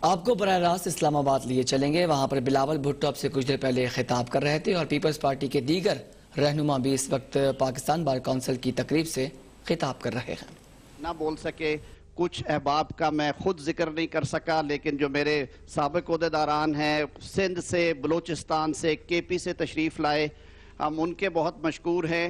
آپ کو براہ راست اسلام آباد لیے چلیں گے، وہاں پر بلاول بھٹو اب سے کچھ دیر پہلے خطاب کر رہے تھے اور پیپلز پارٹی کے دیگر رہنما بھی اس وقت پاکستان بار کونسل کی تقریب سے خطاب کر رہے ہیں۔ نہ بول سکے، کچھ احباب کا میں خود ذکر نہیں کر سکا، لیکن جو میرے سابق عہدیداران ہیں سندھ سے، بلوچستان سے، کے پی سے تشریف لائے، ہم ان کے بہت مشکور ہیں۔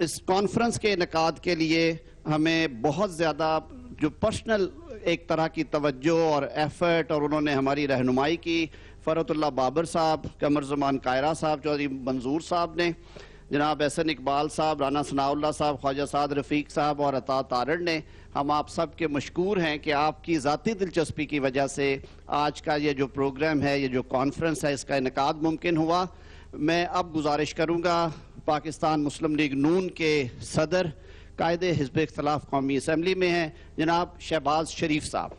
اس کانفرنس کے انعقاد کے لیے ہمیں بہت زیادہ جو پرسنل ایک طرح کی توجہ اور ایفرٹ اور انہوں نے ہماری رہنمائی کی، فرحت اللہ بابر صاحب، قمر زمان قائرہ صاحب، چودھری منظور صاحب نے، جناب احسن اقبال صاحب، رانا ثناء اللہ صاحب، خواجہ سعد رفیق صاحب اور عطا تارڑ نے، ہم آپ سب کے مشکور ہیں کہ آپ کی ذاتی دلچسپی کی وجہ سے آج کا یہ جو پروگرام ہے، یہ جو کانفرنس ہے، اس کا انعقاد ممکن ہوا۔ میں اب گزارش کروں گا پاکستان مسلم لیگ نون کے صدر، قائد حزب اختلاف قومی اسمبلی میں ہیں، جناب شہباز شریف صاحب۔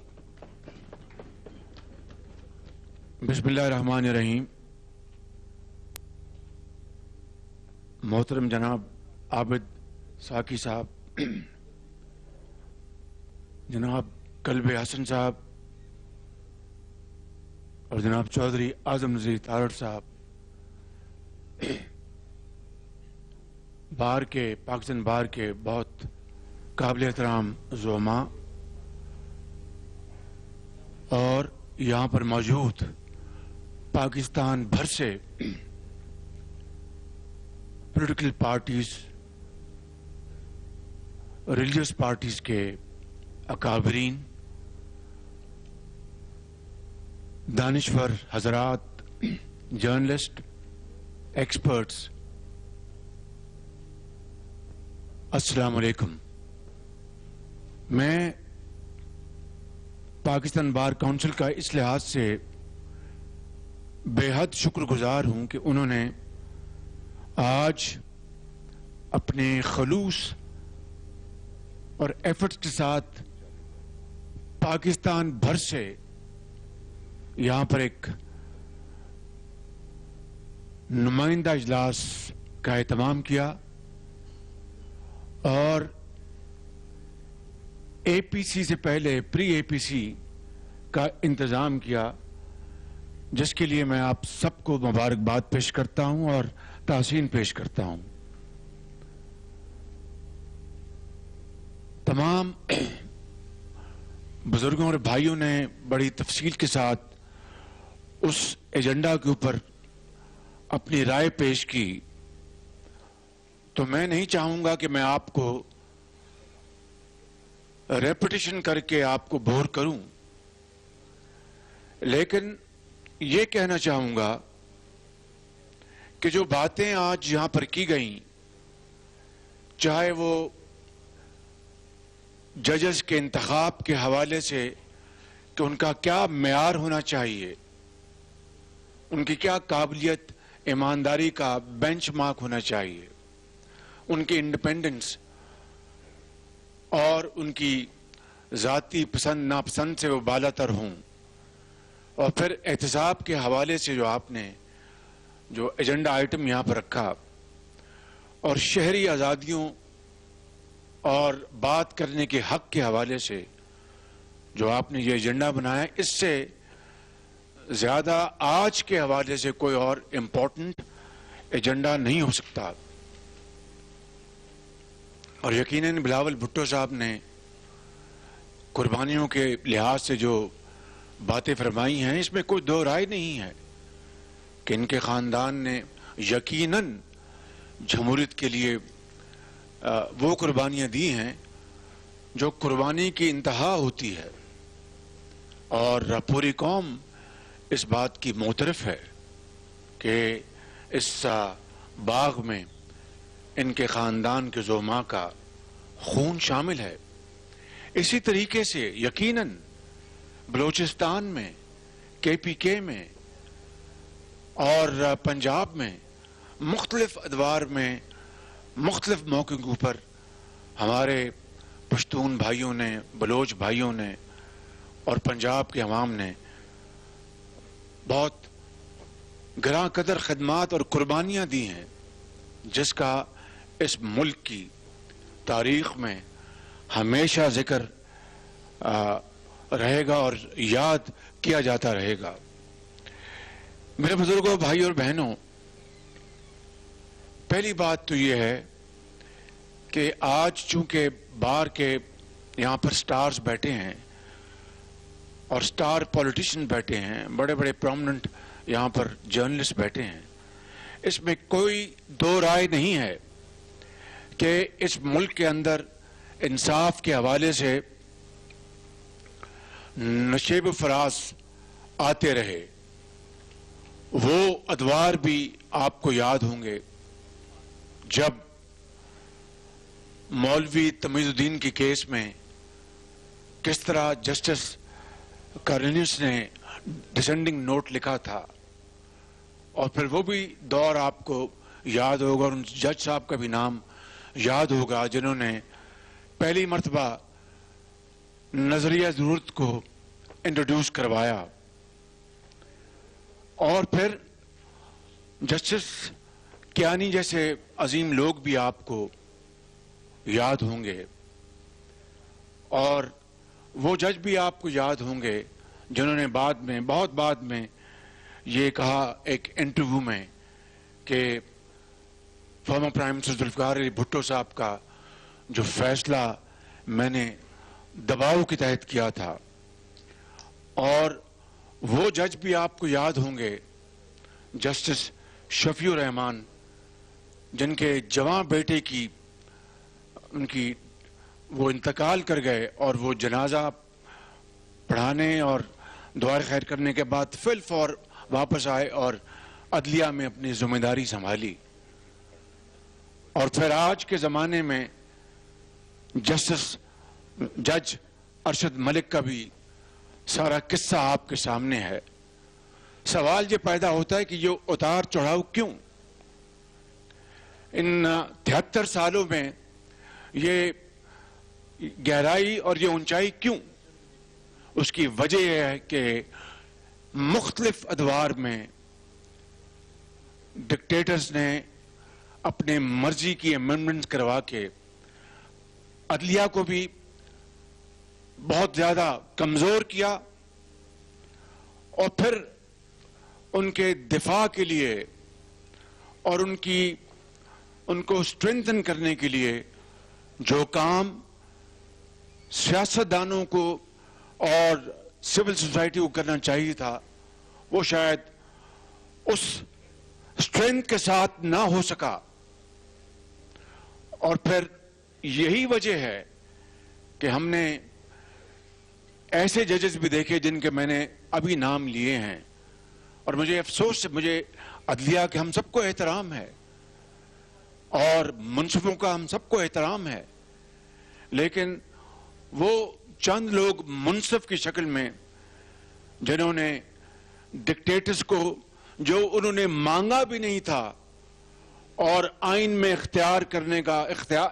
بسم اللہ الرحمن الرحیم۔ محترم جناب عابد ساکی صاحب، جناب قلب حسن صاحب اور جناب چودھری اعظم نذیر تارڑ صاحب، پاکستان بار کے بہت قابل احترام زعماء اور یہاں پر موجود پاکستان بھر سے پولیٹیکل پارٹیز، ریلیجس پارٹیز کے اکابرین، دانشور حضرات، جرنلسٹ، ایکسپرٹس، السلام علیکم۔ میں پاکستان بار کونسل کا اس لحاظ سے بے حد شکر گزار ہوں کہ انہوں نے آج اپنے خلوص اور ایفرٹس کے ساتھ پاکستان بھر سے یہاں پر ایک نمائندہ اجلاس کا اہتمام کیا اور اے پی سی سے پہلے پری اے پی سی کا انتظام کیا، جس کے لیے میں آپ سب کو مبارکباد پیش کرتا ہوں اور تحسین پیش کرتا ہوں۔ تمام بزرگوں اور بھائیوں نے بڑی تفصیل کے ساتھ اس ایجنڈا کے اوپر اپنی رائے پیش کی، تو میں نہیں چاہوں گا کہ میں آپ کو ریپیٹیشن کر کے آپ کو بور کروں، لیکن یہ کہنا چاہوں گا کہ جو باتیں آج یہاں پر کی گئیں، چاہے وہ ججز کے انتخاب کے حوالے سے کہ ان کا کیا معیار ہونا چاہیے، ان کی کیا قابلیت ایمانداری کا بینچ مارک ہونا چاہیے، ان کی انڈیپینڈنس اور ان کی ذاتی پسند ناپسند سے وہ بالا تر ہوں، اور پھر احتساب کے حوالے سے جو آپ نے جو ایجنڈا آئٹم یہاں پر رکھا، اور شہری آزادیوں اور بات کرنے کے حق کے حوالے سے جو آپ نے یہ ایجنڈا بنایا، اس سے زیادہ آج کے حوالے سے کوئی اور امپورٹنٹ ایجنڈا نہیں ہو سکتا۔ اور یقیناً بلاول بھٹو صاحب نے قربانیوں کے لحاظ سے جو باتیں فرمائی ہیں، اس میں کوئی دو رائے نہیں ہے کہ ان کے خاندان نے یقیناً جمہوریت کے لیے وہ قربانیاں دی ہیں جو قربانی کی انتہا ہوتی ہے، اور پوری قوم اس بات کی معترف ہے کہ اس باغ میں ان کے خاندان کے زعماء کا خون شامل ہے۔ اسی طریقے سے یقیناً بلوچستان میں، کے پی کے میں اور پنجاب میں مختلف ادوار میں مختلف موقعوں کے اوپر ہمارے پشتون بھائیوں نے، بلوچ بھائیوں نے اور پنجاب کے عوام نے بہت گراں قدر خدمات اور قربانیاں دی ہیں، جس کا اس ملک کی تاریخ میں ہمیشہ ذکر رہے گا اور یاد کیا جاتا رہے گا. میرے بزرگوں، بھائی اور بہنوں، پہلی بات تو یہ ہے کہ آج چونکہ باہر کے یہاں پر سٹارز بیٹھے ہیں اور سٹار پولیٹیشین بیٹھے ہیں، بڑے بڑے پرومننٹ یہاں پر جرنلسٹ بیٹھے ہیں، اس میں کوئی دو رائے نہیں ہے کہ اس ملک کے اندر انصاف کے حوالے سے نشیب و فراز آتے رہے. وہ ادوار بھی آپ کو یاد ہوں گے جب مولوی تمیز الدین کی کیس میں کس طرح جسٹس کارنیلیس نے ڈسینڈنگ نوٹ لکھا تھا، اور پھر وہ بھی دور آپ کو یاد ہوگا اور ان جج صاحب کا بھی نام یاد ہوگا جنہوں نے پہلی مرتبہ نظریہ ضرورت کو انٹروڈیوس کروایا. اور پھر جسٹس کیانی جیسے عظیم لوگ بھی آپ کو یاد ہوں گے، اور وہ جج بھی آپ کو یاد ہوں گے جنہوں نے بعد میں، بہت بعد میں یہ کہا ایک انٹرویو میں کہ former prime minister Zulfiqar Ali Bhutto صاحب کا جو فیصلہ میں نے دباؤ کے تحت کیا تھا. اور وہ جج بھی آپ کو یاد ہوں گے جسٹس شفیع الرحمان، جن کے جواں بیٹے کی ان کی وہ انتقال کر گئے اور وہ جنازہ پڑھانے اور دعائے خیر کرنے کے بعد فی الفور واپس آئے اور عدلیہ میں اپنی ذمہ داری سنبھالی. اور پھر آج کے زمانے میں جج ارشد ملک کا بھی سارا قصہ آپ کے سامنے ہے. سوال یہ پیدا ہوتا ہے کہ یہ اتار چڑھاؤ کیوں؟ ان 73 سالوں میں یہ گہرائی اور یہ اونچائی کیوں؟ اس کی وجہ یہ ہے کہ مختلف ادوار میں ڈکٹیٹرز نے اپنے مرضی کی امینڈمنٹ کروا کے عدلیہ کو بھی بہت زیادہ کمزور کیا، اور پھر ان کے دفاع کے لیے اور ان کو اسٹرینتھن کرنے کے لیے جو کام سیاستدانوں کو اور سول سوسائٹی کو کرنا چاہیے تھا، وہ شاید اس اسٹرینتھ کے ساتھ نہ ہو سکا. اور پھر یہی وجہ ہے کہ ہم نے ایسے ججز بھی دیکھے جن کے میں نے ابھی نام لیے ہیں، اور مجھے افسوس ہے، مجھے عدلیہ کے ہم سب کو احترام ہے اور منصفوں کا ہم سب کو احترام ہے، لیکن وہ چند لوگ منصف کی شکل میں جنہوں نے ڈکٹیٹرز کو جو انہوں نے مانگا بھی نہیں تھا اور آئین میں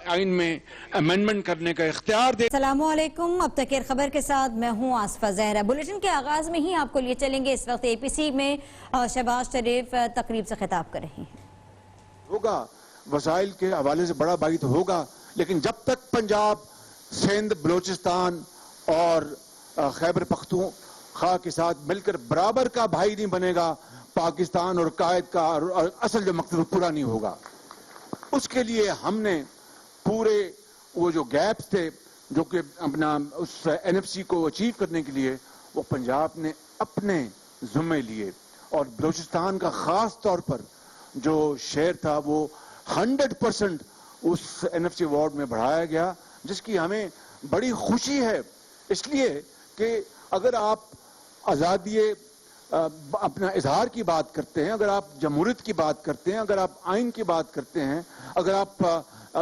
آئین میں امینڈمنٹ کرنے کا اختیار دے. السلام علیکم، اب تک خبر کے ساتھ میں ہوں آصفہ زہرا. بلیٹن کے آغاز میں ہی آپ کو لیے چلیں گے. اس وقت اے پی سی میں شہباز شریف تقریب سے خطاب کر رہے ہیں. ہوگا وسائل کے حوالے سے بڑا بھائی تو ہوگا، لیکن جب تک پنجاب، سندھ، بلوچستان اور خیبر پختونخوا کے ساتھ مل کر برابر کا بھائی نہیں بنے گا، پاکستان اور قائد کا اصل جو مقصد پورا نہیں ہوگا. اس کے لیے ہم نے پورے وہ جو گیپس تھے جو کہ اپنا اس این ایف سی کو اچیو کرنے کے لیے وہ پنجاب نے اپنے ذمے لیے، اور بلوچستان کا خاص طور پر جو شہر تھا وہ 100% اس این ایف سی وارڈ میں بڑھایا گیا، جس کی ہمیں بڑی خوشی ہے. اس لیے کہ اگر آپ آزادی اپنا اظہار کی بات کرتے ہیں، اگر آپ جمہوریت کی بات کرتے ہیں، اگر آپ آئین کی بات کرتے ہیں، اگر آپ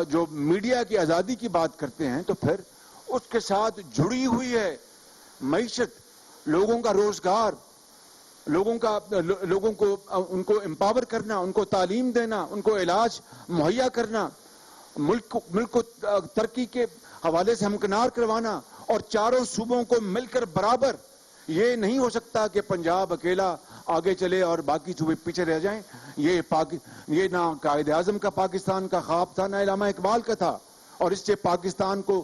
جو میڈیا کی آزادی کی بات کرتے ہیں، تو پھر اس کے ساتھ جڑی ہوئی ہے معیشت، لوگوں کا روزگار، لوگوں کو ان کو امپاور کرنا، ان کو تعلیم دینا، ان کو علاج مہیا کرنا، ملک کو ترقی کے حوالے سے ہمکنار کروانا، اور چاروں صوبوں کو مل کر برابر. یہ نہیں ہو سکتا کہ پنجاب اکیلا آگے چلے اور باقی صوبے پیچھے رہ جائیں. یہ نہ قائد اعظم کا پاکستان کا خواب تھا، نہ علامہ اقبال کا تھا، اور اس سے پاکستان کو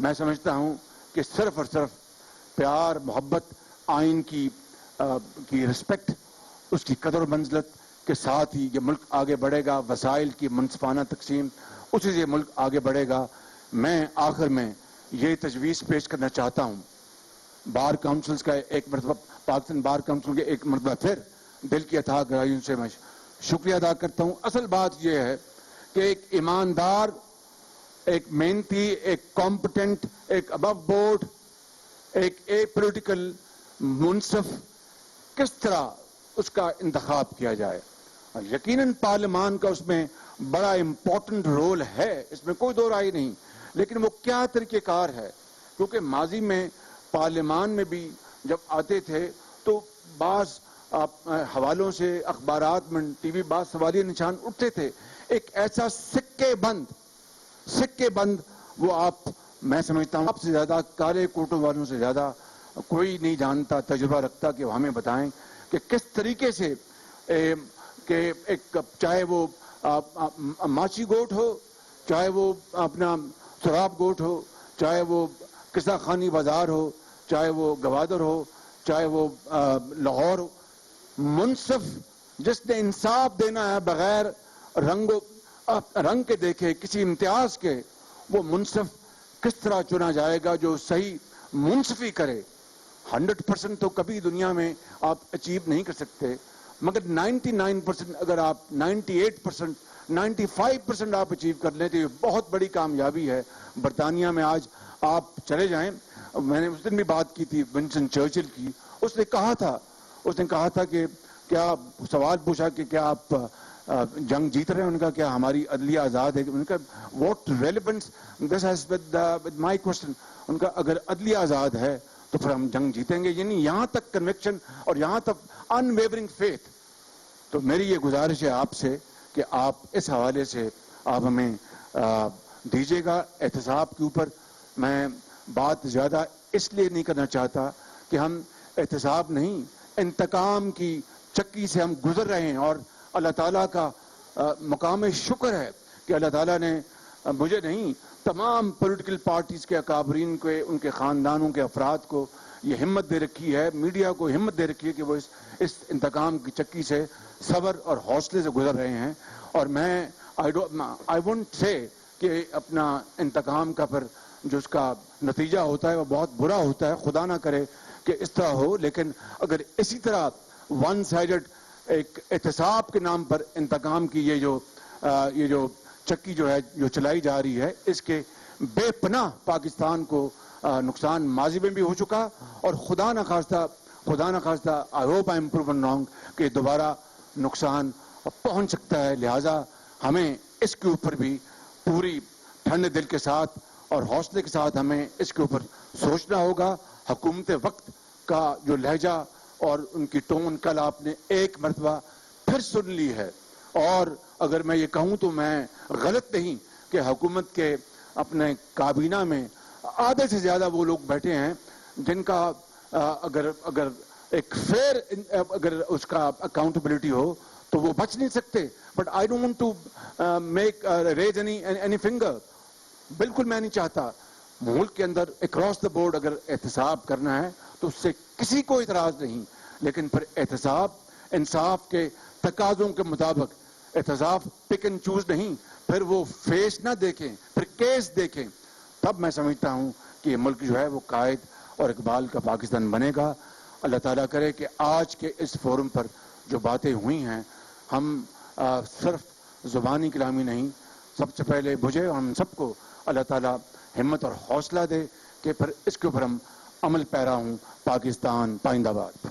میں سمجھتا ہوں کہ صرف اور صرف پیار محبت آئین کی رسپیکٹ اس کی قدر و منزلت کے ساتھ ہی یہ ملک آگے بڑھے گا. وسائل کی منصفانہ تقسیم اسی سے یہ ملک آگے بڑھے گا. میں آخر میں یہ تجویز پیش کرنا چاہتا ہوں بار کاؤنسلز کا ایک مرتبہ پاکستان بار کاؤنسل کے ایک مرتبہ پھر دل کی اتھاہ گہرائیوں سے میں شکریہ ادا کرتا ہوں. اصل بات یہ ہے کہ ایک ایماندار ایک محنتی ایک کمپٹنٹ ایک ابو بورڈ ایک پولیٹیکل منصف کس طرح اس کا انتخاب کیا جائے. اور یقیناً پارلیمان کا اس میں بڑا امپورٹنٹ رول ہے, اس میں کوئی دو رائے نہیں, لیکن وہ کیا طریقہ کار ہے. کیونکہ ماضی میں پارلیمان میں بھی جب آتے تھے تو بعض حوالوں سے اخبارات میں ٹی وی بعض سوالیہ نشان اٹھتے تھے. ایک ایسا سکے بند وہ میں سمجھتا ہوں آپ سے زیادہ کالے کوٹوں والوں سے زیادہ کوئی نہیں جانتا, تجربہ رکھتا کہ وہ ہمیں بتائیں کہ کس طریقے سے کہ ایک چاہے وہ ماچی گوٹ ہو, چاہے وہ اپنا سراب گوٹ ہو, چاہے وہ قصہ خانی بازار ہو, چاہے وہ گوادر ہو, چاہے وہ لاہور ہو, منصف جس نے انصاف دینا ہے بغیر رنگ کے دیکھے کسی امتیاز کے, وہ منصف کس طرح چنا جائے گا جو صحیح منصفی کرے. 100% تو کبھی دنیا میں آپ اچیو نہیں کر سکتے, مگر 99% اگر آپ 98% 95% آپ اچیو کر لیں تو یہ بہت بڑی کامیابی ہے. برطانیہ میں آج آپ چلے جائیں, میں نے اس دن بھی بات کی تھی ونسٹن چرچل کی, اس نے کہا تھا کہ کیا سوال پوچھا کہ کیا آپ جنگ جیت رہے ہیں, ان کا کیا ہماری عدلیہ آزاد ہے, ان کا what relevance this has with my question, ان کا اگر عدلیہ آزاد ہے تو پھر ہم جنگ جیتیں گے. یعنی یہاں تک کنوکشن اور یہاں تک ان ویورنگ فیتھ. تو میری یہ گزارش ہے آپ سے کہ آپ اس حوالے سے آپ ہمیں دیجیے گا احتساب کے اوپر. میں بات زیادہ اس لیے نہیں کرنا چاہتا کہ ہم احتساب نہیں, انتقام کی چکی سے ہم گزر رہے ہیں, اور اللہ تعالیٰ کا مقام شکر ہے کہ اللہ تعالیٰ نے مجھے نہیں تمام پولیٹیکل پارٹیز کے اکابرین کو, ان کے خاندانوں کے افراد کو یہ ہمت دے رکھی ہے, میڈیا کو ہمت دے رکھی ہے کہ وہ اس انتقام کی چکی سے صبر اور حوصلے سے گزر رہے ہیں. اور میں آئی وونٹ سے کہ اپنا انتقام کا پھر جو اس کا نتیجہ ہوتا ہے وہ بہت برا ہوتا ہے, خدا نہ کرے کہ اس طرح ہو. لیکن اگر اسی طرح ون سائیڈڈ ایک احتساب کے نام پر انتقام کی یہ جو چکی جو ہے جو چلائی جا رہی ہے, اس کے بے پناہ پاکستان کو نقصان ماضی میں بھی ہو چکا, اور خدا نہ خواستہ I hope I am proven wrong کہ دوبارہ نقصان پہنچ سکتا ہے. لہٰذا ہمیں اس کے اوپر بھی پوری ٹھنڈے دل کے ساتھ اور حوصلے کے ساتھ ہمیں اس کے اوپر سوچنا ہوگا. حکومت وقت کا جو لہجہ اور ان کی ٹون کل آپ نے ایک مرتبہ پھر سن لی ہے, اور اگر میں یہ کہوں تو میں غلط نہیں کہ حکومت کے اپنے کابینہ میں آدھے سے زیادہ وہ لوگ بیٹھے ہیں جن کا اگر ایک فیئر اگر اس کا اکاؤنٹیبلٹی ہو تو وہ بچ نہیں سکتے. But I don't want to make raise any finger. بالکل میں نہیں چاہتا. ملک کے اندر اکراس دا بورڈ اگر احتساب کرنا ہے تو اس سے کسی کو اعتراض نہیں, لیکن پھر احتساب انصاف کے تقاضوں کے مطابق, احتساب پک اینڈ چوز نہیں, پھر وہ فیس نہ دیکھیں پھر کیس دیکھیں. تب میں سمجھتا ہوں کہ یہ ملک جو ہے وہ قائد اور اقبال کا پاکستان بنے گا. اللہ تعالیٰ کرے کہ آج کے اس فورم پر جو باتیں ہوئی ہیں ہم صرف زبانی کلامی نہیں, سب سے پہلے مجھے اور ہم سب کو اللہ تعالیٰ ہمت اور حوصلہ دے کہ پھر اس کے اوپر ہم عمل پیرا ہوں. پاکستان پائندہ باد.